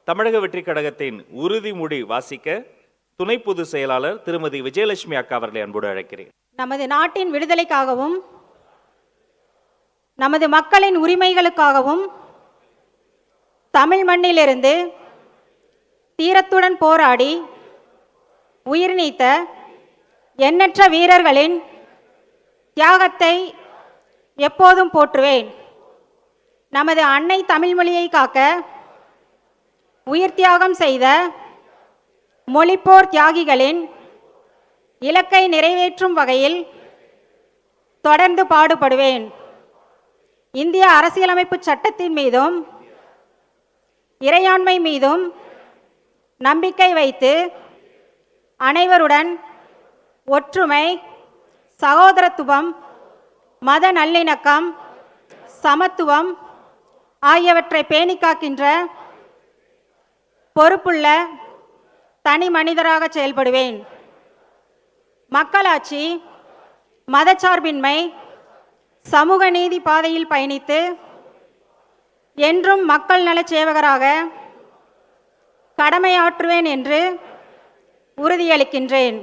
தமிழக வெற்றி கழகத்தின் உறுதிமொழி வாசிக்க துணை பொதுச் செயலாளர் திருமதி விஜயலட்சுமி அக்கா அவர்களை அன்போடு அழைக்கிறேன். நமது நாட்டின் விடுதலைக்காகவும் நமது மக்களின் உரிமைகளுக்காகவும் தமிழ் மண்ணிலிருந்து தீரத்துடன் போராடி உயிர் நீத்த எண்ணற்ற வீரர்களின் தியாகத்தை எப்போதும் போற்றுவேன். நமது அன்னை தமிழ் மொழியை காக்க உயிர் தியாகம் செய்த மொழிப்போர் தியாகிகளின் இலக்கை நிறைவேற்றும் வகையில் தொடர்ந்து பாடுபடுவேன். இந்திய அரசியலமைப்பு சட்டத்தின் மீதும் இறையாண்மை மீதும் நம்பிக்கை வைத்து அனைவருடன் ஒற்றுமை, சகோதரத்துவம், மத நல்லிணக்கம், சமத்துவம் ஆகியவற்றை பேணி காக்கின்ற பொறுப்புள்ள தனி மனிதராக செயல்படுவேன். மக்களாட்சி, மதச்சார்பின்மை, சமூக நீதி பாதையில் பயணித்து என்றும் மக்கள் நலச் சேவகராக கடமையாற்றுவேன் என்று உறுதியளிக்கின்றேன்.